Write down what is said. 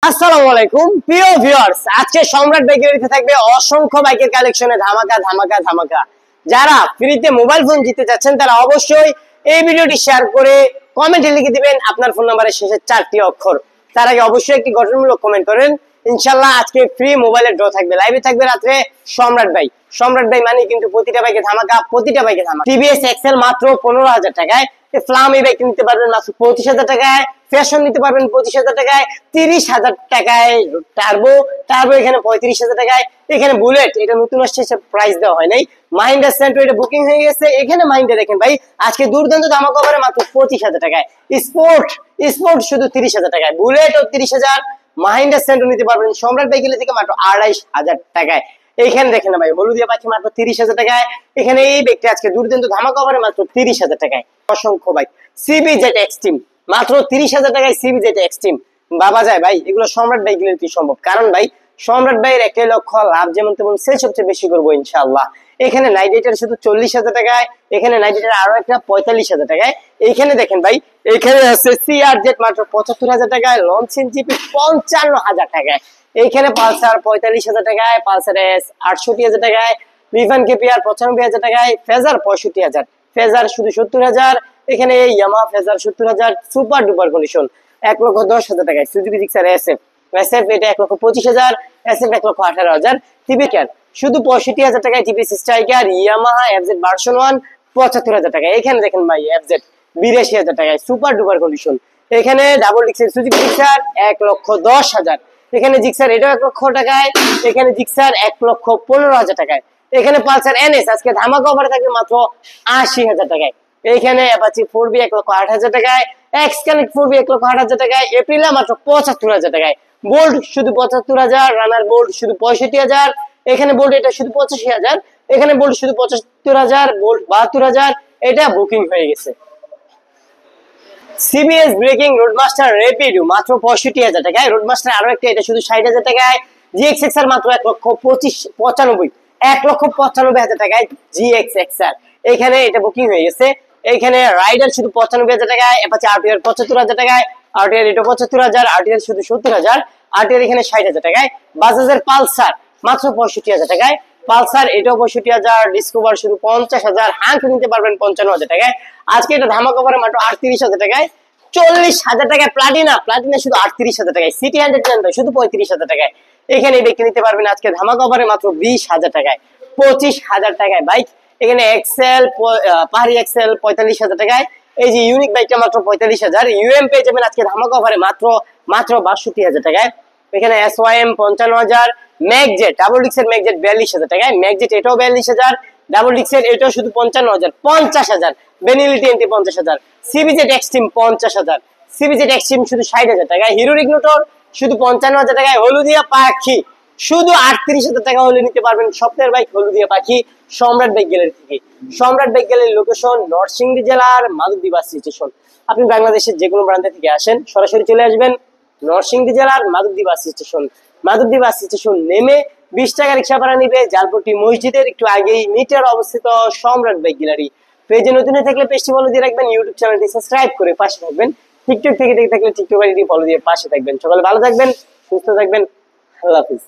আসসালামু আলাইকুম প্রিয় ভিউয়ার্স, আজকে সম্রাট বাইক গ্যালারিতে থাকবে অসংখ্য বাইকের কালেকশনে ধামাকা ধামাকা ধামাকা। যারা ফ্রিতে মোবাইল ফোন জিততে যাচ্ছেন তারা অবশ্যই এই ভিডিওটি শেয়ার করে কমেন্টে লিখে দিবেন আপনার ফোন নাম্বারের শেষের 4টি অক্ষর। তার আগে অবশ্যই একটি গঠনমূলক কমেন্ট করেন। ইনশাআল্লাহ আজকে ফ্রি মোবাইলের ড্র থাকবে, লাইভে থাকবে রাত্রে সম্রাট ভাই। সম্রাট ভাই মানে কিন্তু প্রতিটা বাইকে ধামাকা, প্রতিটা বাইকে ধামাকা। টিভিএস এক্সেল মাত্র 15,000 টাকায়, ফ্লাম এই বাইক নিতে পারবেন মাত্র 25,000 টাকায়, ফ্যাশন নিতে পারবেন 25,000 টাকায়, 30,000 টাকায় টার্বো, টার্বো এখানে 35,000 টাকায়, এখানে বুলেট এটা নতুন আসছে, প্রাইস দেওয়া হয় নাই। মাহিন্দ্রা সেন্ট্রো এটা বুকিং হয়ে গেছে, এখানে মাহিন্দ্রা দেখেন ভাই আজকে দুর্দান্ত ধামাকা করে মাত্র 25,000 টাকায়। স্পোর্ট স্পোর্ট শুধু 30,000 টাকায়, বুলেট ও 30,000, মাহিন্দ্রা সেন্ট্রো নিতে পারবেন সম্রাট বাইক গ্যালারি থেকে মাত্র 28,000 টাকায়। এইখানে দেখেন ভাই হলুদিয়া পাখি মাত্র 30,000 টাকায়, এখানে এই ব্যক্তি আজকে দুর্দান্ত ধামাকা করে মাত্র 30,000 টাকায়। অসংখ্য বাইক সিবিজেড এক্সট্রিম মাত্র 30,000 টাকায়, সিবিজেড এক্সট্রিম বাবা যায় ভাই, এগুলো সম্রাট বাইক গ্যালারিতে সম্ভব। কারণ ভাই সম্রাট ভাইয়ের একটাই লক্ষ্য, লাভ যেমন তেমন সেল সবচেয়ে বেশি করবো ইনশাআল্লাহ। এখানে নাইট রাইডার শুধু 40,000 টাকায়, এখানে নাইট রাইডার আরো একটা 45,000 টাকায়। এইখানে দেখেন ভাই এখানে আছে সিআরজেড মাত্র 75,000 টাকায়, লঞ্চিন জিপি 55,000 টাকায়, এইখানে পালসার 45,000 টাকায়, পালসার এস 68,000 টাকায়, রিভান কেপিআর 95,000 টাকায়, ফেজার 65,000, ফেজার শুধু 70,000, এখানে Yamaha phasor 70,000 super duper condition 1,10,000 টাকায়। সুজুকি জিক্সার এসএফ এসএফ এটা 1,25,000, এসএফ 1,18,000, টিভি কেয়ার শুধু 65,000 টাকায়, TVS striker, Yamaha FZ version 1 75,000 টাকায়। এখানে দেখেন ভাই এফজেড 82,000 টাকায় সুপার ডুপার কন্ডিশন। এখানে ডাবল ডিক্সের সুজুকি জিক্সার 1,10,000, এখানে জিক্সার এটাও 1 লক্ষ টাকায়, এখানে জিক্সার 1,15,000 টাকায়। এখানে পালসার এনএস আজকে ধামাকা অফারে থাকবে মাত্র 80,000 টাকায়। এইখানে অ্যাপাচি 4B 1,08,000 টাকায়, এক্স কানেক্ট 4B 1,08,000 টাকায়, এপ্রিলা মাত্র 75,000 টাকায়, বোল্ট শুধু 75,000, রানার বোল্ট শুধু 65,000, এখানে বোল্ট এটা শুধু 85,000, এখানে বোল্ট শুধু 75,000, বোল্ট 72,000, এটা বুকিং হয়ে গেছে। সিবিএস ব্রেকিং রোডমাস্টার রেপিডো মাত্র 65,000 টাকায়, রোডমাস্টার আরো একটা এটা শুধু 60,000 টাকায়, জিএক্সএক্সআর মাত্র 1,95,000 টাকায়, জিএক্সএক্সআর এখানে এটা বুকিং হয়ে গেছে। এইখানে রাইডার শুধু 95,000 টাকায়, অ্যাপাচি আরটিআর 75,000 টাকায়, আরটিআর এটা 75,000, আরটিআর শুধু 70,000, আরটিআর এখানে 60,000 টাকায়, বাজাজের পালসার মাত্র 65,000 টাকায়, পালসার এটাও 65,000, ডিসকভার শুধু 50,000, হাঙ্ক নিতে পারবেন 55,000 টাকায়। আজকে এটা ধামাকা করে মাত্র 38,000 টাকায়, 40,000 টাকায় প্লাটিনা, প্লাটিনা শুধু 38,000 টাকায়, সিটি 100 শুধু 35,000 টাকায়। এখানে দেখে নিতে পারবেন আজকে ধামাকা অফারে মাত্র 20,000 টাকায়, 25,000 টাকায় বাইক। এখানে এক্সেল পাহাড়ি এক্সেল 45,000 টাকায়, এই যে ইউনিক বাইকটা মাত্র 45,000, ইউএম পেয়ে যাবেন আজকে ধামাকা অফারে মাত্র 62,000 টাকায়। এখানে এসওয়াইএম 55,000, ম্যাকজেট ডাবল ডিক্সের ম্যাকজেট 42,000 টাকায়, ম্যাকজেট এটাও 42,000, ডাবল ডিক্সের এটাও শুধু 55,000, 50,000, Benelli TNT 50,000, CBZ Xtreme 50,000, CBZ Xtreme শুধু 60,000 টাকায়, হিরো ইগনিটর শুধু 55,000 টাকায়, হলুদিয়া পাখি শুধু 38,000 টাকা হলে নিতে পারবেন স্বপ্নের বাইক হলুদিয়া পাখি সম্রাট বাইক গ্যালারি থেকে। সম্রাট বাইক গ্যালারির লোকেশন নরসিংদী জেলার মাধবদী বাস স্টেশন। আপনি বাংলাদেশের যে কোনো প্রান্ত থেকে আসেন সরাসরি চলে আসবেন নরসিংদী জেলার Madhabdi bus station. Madhabdi bus station নেমে 20 টাকা রিক্সা ভাড়া নিবে, জালপট্টি মসজিদের একটু আগেই মিটার অবস্থিত সম্রাট বাইক গ্যালারি। পেজে নতুন হয়ে থাকলে পেজটি ফলো দিয়ে রাখবেন, ইউটিউব চ্যানেলটি সাবস্ক্রাইব করে পাশে থাকবেন, টিকটক থেকে দেখে থাকলে টিকটক আইডি ফলো দিয়ে পাশে থাকবেন। সকালে ভালো থাকবেন, সুস্থ থাকবেন, আল্লাহ হাফিজ।